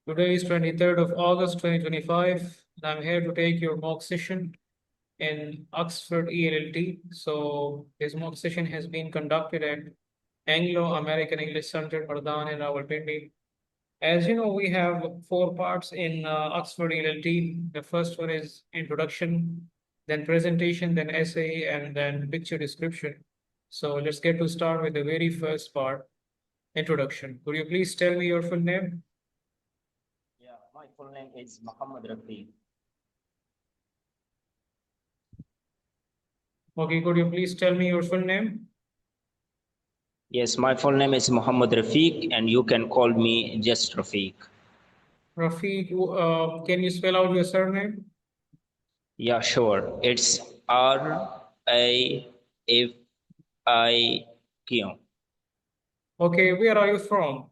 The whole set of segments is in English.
Today is 23rd of August 2025, and I'm here to take your mock session in Oxford ELLT. So this mock session has been conducted at Anglo American English Center, Mardan in Rawalpindi. As you know, we have four parts in Oxford ELLT. The first one is introduction, then presentation, then essay, and then picture description. So let's get to start with the very first part, introduction. Could you please tell me your full name? Yeah, my full name is Muhammad Rafi. Okay, could you please tell me your full name? Yes, my full name is Muhammad Rafiq, and you can call me just Rafiq. Rafiq, can you spell out your surname? Yeah, sure. It's Rafiq. Okay, where are you from?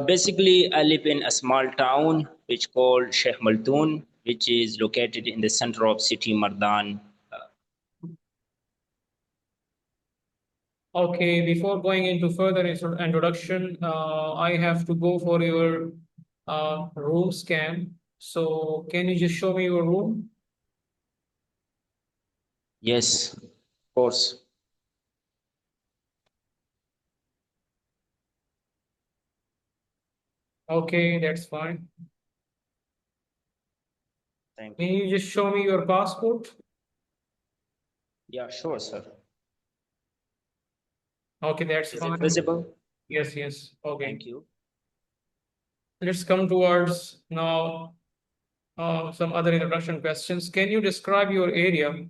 Basically, I live in a small town which called Sheikh Maltoon, which is located in the center of city Mardan. Okay, before going into further introduction, I have to go for your room scan. So, can you just show me your room? Yes, of course. Okay, that's fine. Thank Can you. you just show me your passport? Yeah, sure, sir. Okay, that's Is it fine. visible? Yes, yes. Okay. Thank you. Let's come towards now some other introduction questions. Can you describe your area?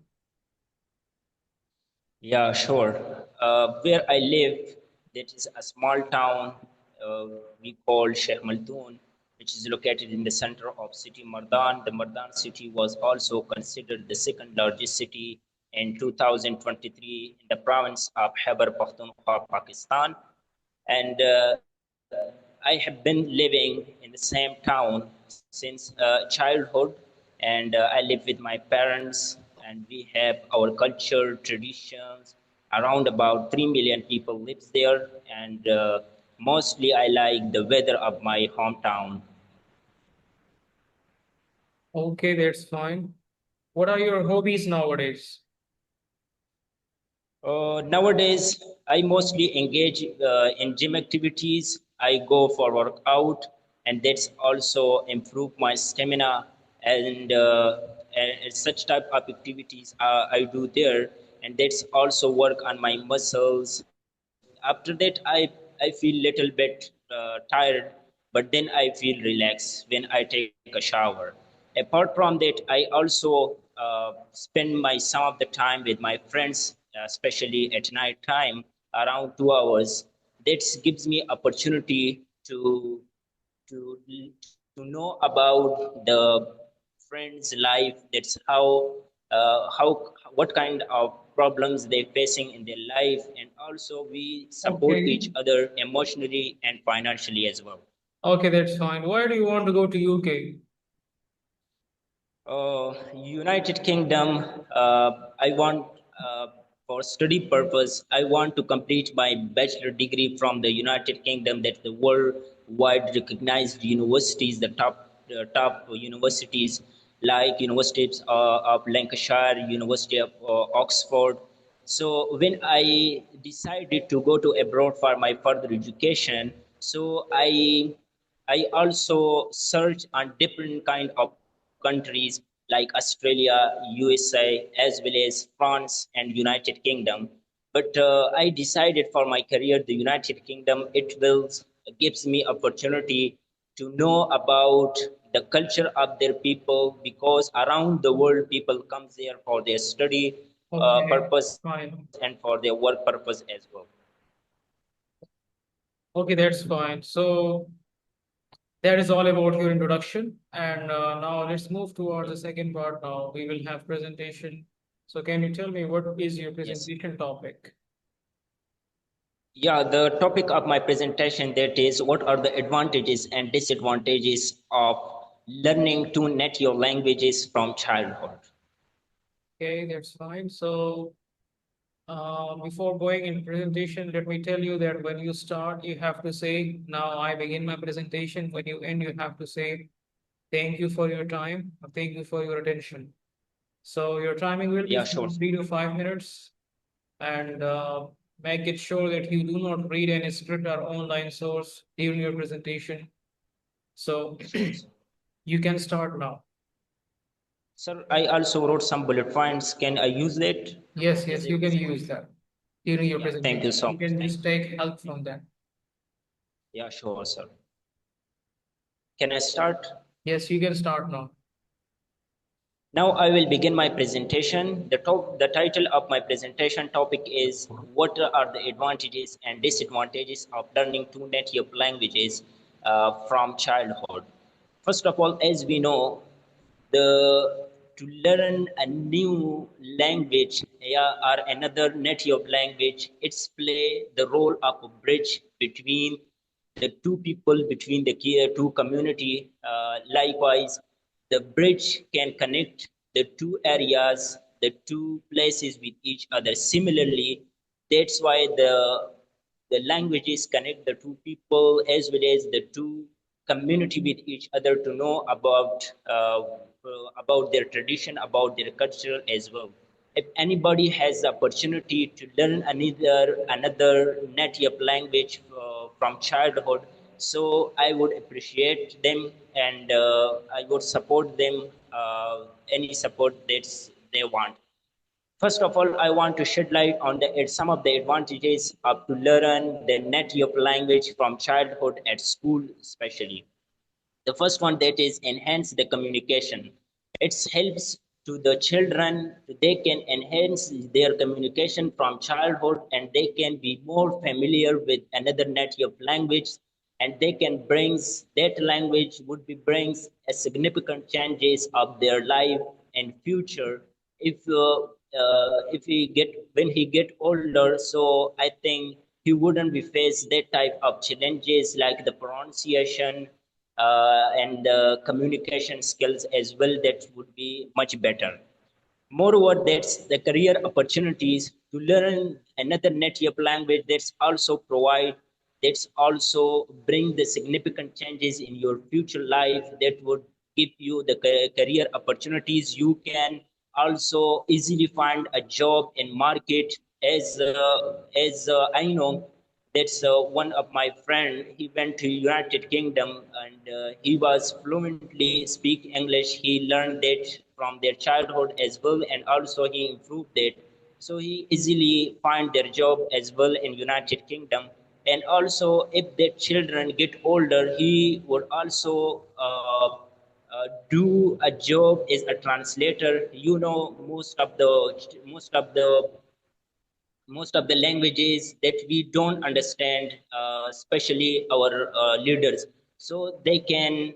Yeah, sure. Where I live, that is a small town uh, we call Sheikh Maltoon, which is located in the center of city Mardan. The Mardan city was also considered the second largest city in 2023 in the province of Khyber Pakhtunkhwa, Pakistan. And I have been living in the same town since childhood, and I live with my parents, and we have our culture, traditions. Around about 3 million people lives there, and mostly I like the weather of my hometown. Okay, that's fine. What are your hobbies nowadays? Nowadays, I mostly engage in gym activities. I go for workout, and that's also improve my stamina and such type of activities I do there, and that's also work on my muscles. After that, I feel little bit tired, but then I feel relaxed when I take a shower. Apart from that, I also spend my some of the time with my friends, especially at night time, around 2 hours. That gives me opportunity to to know about the friends' life. That's how what kind of problems they're facing in their life, and also we support Okay. each other emotionally and financially as well. Okay, that's fine. Why do you want to go to UK? United Kingdom, I want for study purpose. I want to complete my bachelor degree from the United Kingdom. That's the worldwide recognized universities, the top universities like universities of Lancashire, University of Oxford. So when I decided to go to abroad for my further education, so I also search on different kind of countries like Australia, USA, as well as France and United Kingdom. But I decided for my career, the United Kingdom, it will gives me opportunity to know about the culture of their people, because around the world people come there for their study Okay, purpose fine. and for their work purpose as well. Okay, that's fine. So that is all about your introduction. And now let's move towards the second part. Now we will have presentation. So can you tell me what is your Yes. presentation topic? Yeah, the topic of my presentation, that is what are the advantages and disadvantages of learning two native languages from childhood. Okay, that's fine. So Before going in presentation, let me tell you that when you start, you have to say, now I begin my presentation. When you end, you have to say, thank you for your time, or thank you for your attention. So your timing will be Yeah, sure. from 3 to 5 minutes, and make it sure that you do not read any script or online source during your presentation. So Sure, sir. you can start now. Sir, I also wrote some bullet points. Can I use that? Yes, Is yes, you it? can use that during your Yeah, thank you presentation. so You much. can Thank just take help from that. Yeah, sure, sir. Can I start? Yes, you can start now. Now I will begin my presentation. The title of my presentation topic is what are the advantages and disadvantages of learning two native languages from childhood. First of all, as we know, the to learn a new language, yeah, or another native language, it's play the role of a bridge between the two people, between the two community. Likewise, the bridge can connect the two areas, the two places with each other. Similarly, that's why the languages connect the two people as well as the two community with each other to know about their tradition, about their culture as well. If anybody has the opportunity to learn another native language from childhood, so I would appreciate them, and I would support them, any support that they want. First of all, I want to shed light on some of the advantages of to learn the native language from childhood at school, especially. The first one, that is enhance the communication. It helps to the children. They can enhance their communication from childhood, and they can be more familiar with another native language, and they can brings that language would be brings a significant changes of their life and future. If he get when he get older, so I think he wouldn't be face that type of challenges like the pronunciation and communication skills as well. That would be much better. Moreover, that's the career opportunities to learn another native language. That's also bring the significant changes in your future life. That would give you the career opportunities. You can also easily find a job in market. As I know, that's one of my friend. He went to United Kingdom, and he was fluently speak English. He learned that from their childhood as well, and also he improved that. So he easily find their job as well in United Kingdom. And also, if their children get older, he would also do a job as a translator. You know, most of the languages that we don't understand, especially our leaders. So they can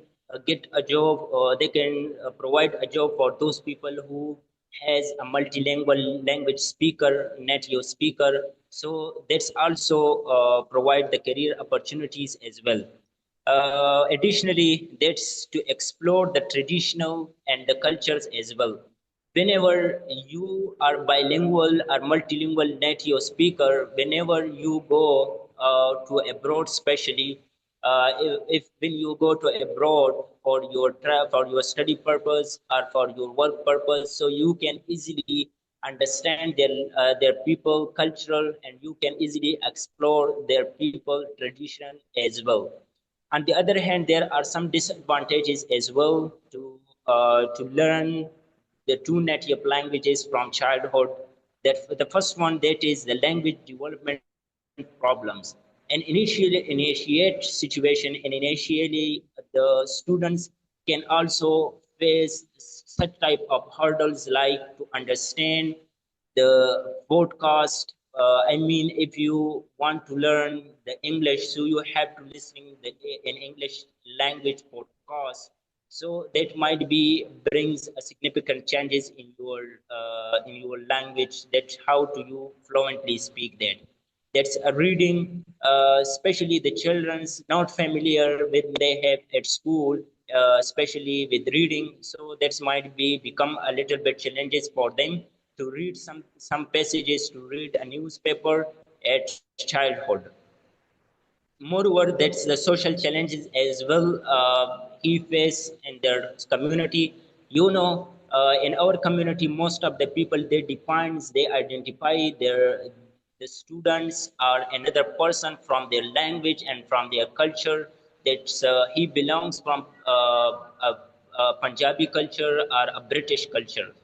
get a job, or they can provide a job for those people who has a multilingual language speaker, native speaker. So that's also provide the career opportunities as well. Additionally, that's to explore the traditional and the cultures as well. Whenever you are bilingual or multilingual native speaker, whenever you go to abroad, especially if when you go to abroad for for your study purpose or for your work purpose, so you can easily understand their people cultural, and you can easily explore their people tradition as well. On the other hand, there are some disadvantages as well to learn the two native languages from childhood. That the first one, that is the language development problems. An initiate situation, and initially the students can also face such type of hurdles like to understand the podcast. I mean, if you want to learn the English, so you have to listen in English language podcast. So that might be brings a significant changes in your language. That how do you fluently speak that? That's a reading, especially the children's not familiar with they have at school, especially with reading. So that might be become a little bit challenges for them. to read some passages, to read a newspaper at childhood. Moreover, that's the social challenges as well he face in their community. In our community, most of the people, they identify the students are another person from their language and from their culture. That he belongs from Punjabi culture or a British culture.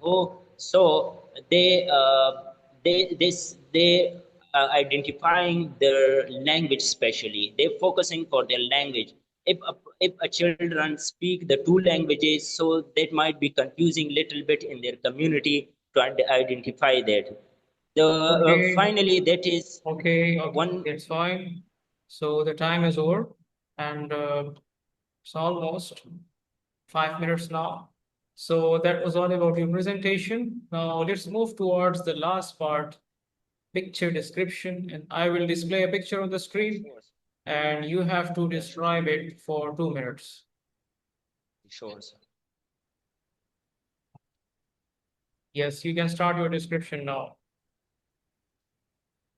So they uh, they identifying their language specially. They're focusing for their language. If a children speak the two languages, so that might be confusing little bit in their community to identify that. The Okay, finally that is okay, one. that's fine. So the time is over, and it's almost 5 minutes now. So that was all about your presentation. Now let's move towards the last part, picture description, and I will display a picture on the screen, Sure, and you have to yeah, sure, describe it for 2 minutes. sure, sir. Yes, you can start your description now.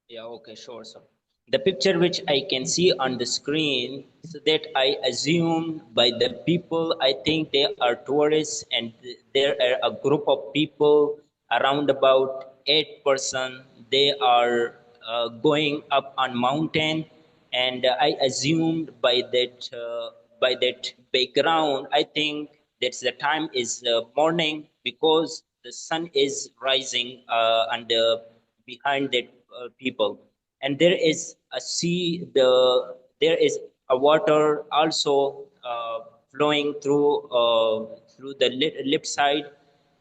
Yeah, okay, sure. So the picture which I can see on the screen, so that I assume by the people, I think they are tourists, and there are a group of people around about 8 person. They are going up on mountain, and I assumed by that background, I think that's the time is morning, because the sun is rising on the behind that people, and there is a sea, there is a water also flowing through the left side.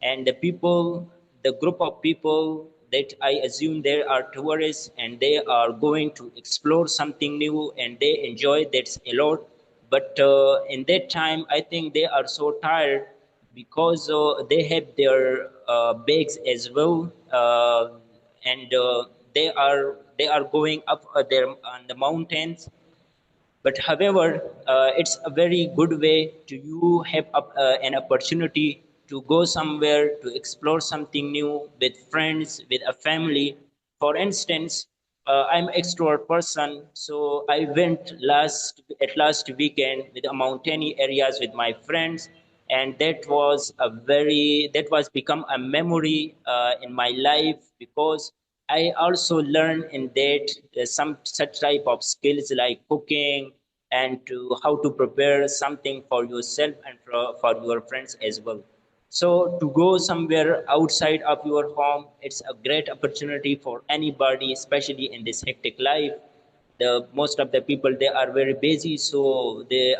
And the group of people that I assume there are tourists, and they are going to explore something new, and they enjoy that a lot. But in that time, I think they are so tired, because they have their bags as well, and they are going up there on the mountains. But however, it's a very good way to you have an opportunity to go somewhere to explore something new with friends, with a family. For instance, I'm extrovert person, so I went last weekend with the mountainy areas with my friends, and that was become a memory in my life, because I also learned in that some such type of skills like cooking, and to how to prepare something for yourself and for your friends as well. So to go somewhere outside of your home, it's a great opportunity for anybody, especially in this hectic life. The most of the people, they are very busy, so they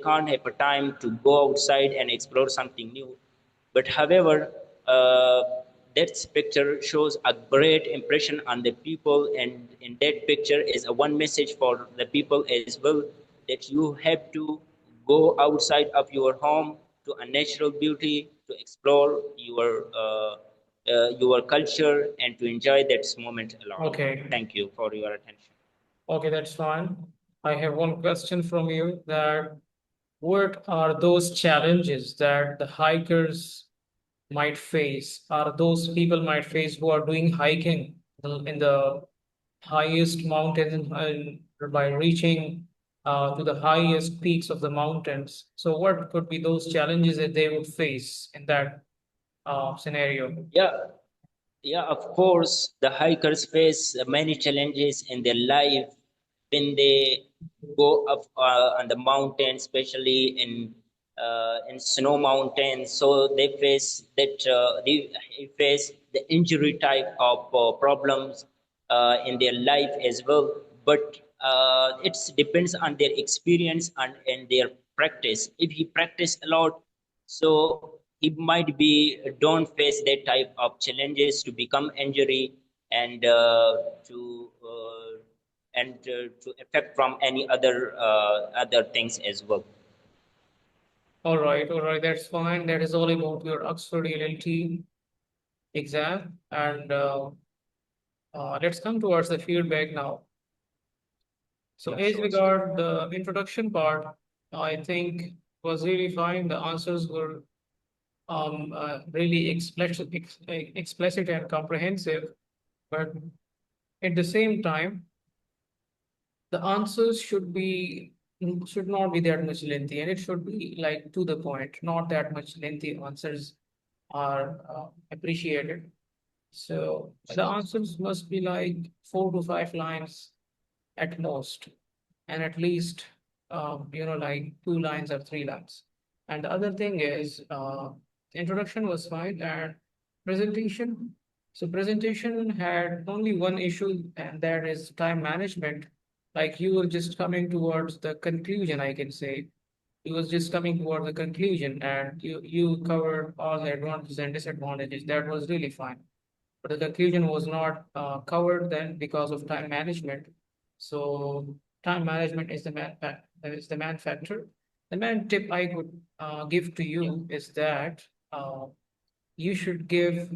can't have a time to go outside and explore something new. But however, that picture shows a great impression on the people, and in that picture is a one message for the people as well, that you have to go outside of your home to a natural beauty, to explore your culture, and to enjoy that moment alone. Okay, Thank you for your attention. okay, that's fine. I have one question from you, that what are those challenges that the hikers might face, are those people might face who are doing hiking in the highest mountains, and by reaching to the highest peaks of the mountains. So what could be those challenges that they would face in that scenario? Yeah, yeah, of course, the hikers face many challenges in their life when they go up on the mountain, especially in snow mountains. So they face the injury type of problems in their life as well. But it depends on their experience and their practice. If he practice a lot, so he might be don't face that type of challenges to become injury, and to affect from any other things as well. All right, that's fine. That is all about your Oxford ELLT exam. And let's come towards the feedback now. So Yeah, as sure, sir. regard the introduction part, I think was really fine. The answers were really explicit and comprehensive, but at the same time, the answers should not be that much lengthy, and it should be like to the point, not that much lengthy answers are appreciated. So the Sure. answers must be like 4 to 5 lines at most, and at least like 2 lines or 3 lines. And the other thing is introduction was fine, and presentation. So presentation had only one issue, and that is time management. Like you were just coming towards the conclusion, I can say. He was just coming toward the conclusion, and you covered all the advantages and disadvantages. That was really fine, but the conclusion was not covered then because of time management. So time management is the man factor. The main tip I could give to you is that uh, you should give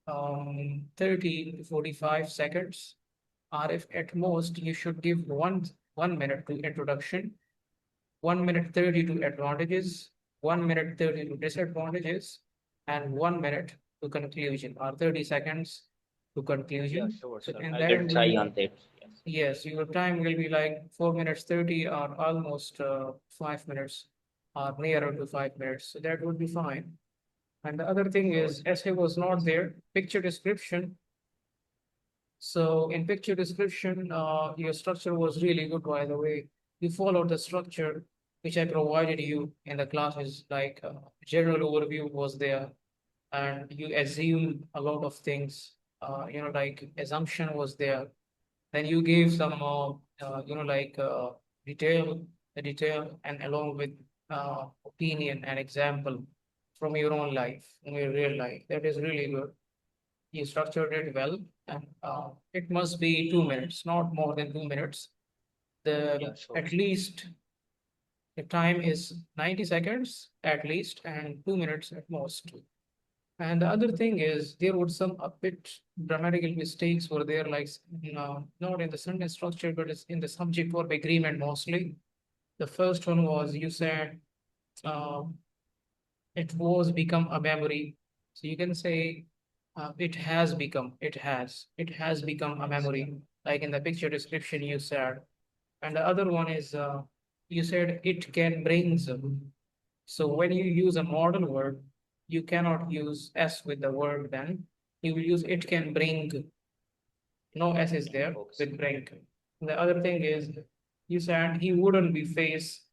30 to 45 seconds, or if at most you should give 1 minute to introduction, 1 minute 30 to advantages, 1 minute 30 to disadvantages, and 1 minute to conclusion, or 30 seconds to Yeah, conclusion. sure, So sir. in I that will try way, on that. Yes. yes, your time will be like 4 minutes 30, or almost 5 minutes, or nearer to 5 minutes. So that would be fine. And the other thing Sure, is, sir. essay was not there, picture description. So in picture description, your structure was really good, by the way. You followed the structure which I provided you in the classes, like general overview was there, and you assumed a lot of things, like assumption was there. Then you gave some, detail, the detail, and along with opinion and example from your own life, in your real life. That is really good. You structured it well, and it must be 2 minutes, not more than 2 minutes. The Yeah, sure. at least the time is 90 seconds at least, and 2 minutes at most. And the other thing is there were some a bit grammatical mistakes were there, like not in the sentence structure, but it's in the subject verb agreement mostly. The first one was you said uh, it was become a memory. So you can say it has become a Yes. memory, like in the picture description you said. And the other one is you said it can bring some. So when you use a modal word, you cannot use s with the word then. You will use it can bring. No s is there Okay. with bring. The other thing is you said he wouldn't be face,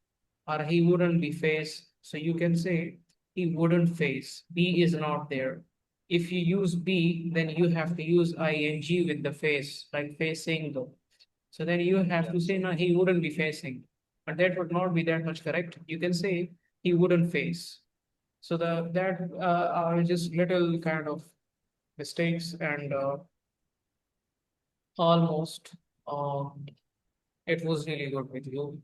or he wouldn't be face. So you can say he wouldn't face. Be is not there. If you use be, then you have to use ing with the face, like facing though. So then you have Yeah, to say, sure. no, he wouldn't be facing. But that would not be that much correct. You can say he wouldn't face. So that are just little kind of mistakes, and almost um, it was really good with you.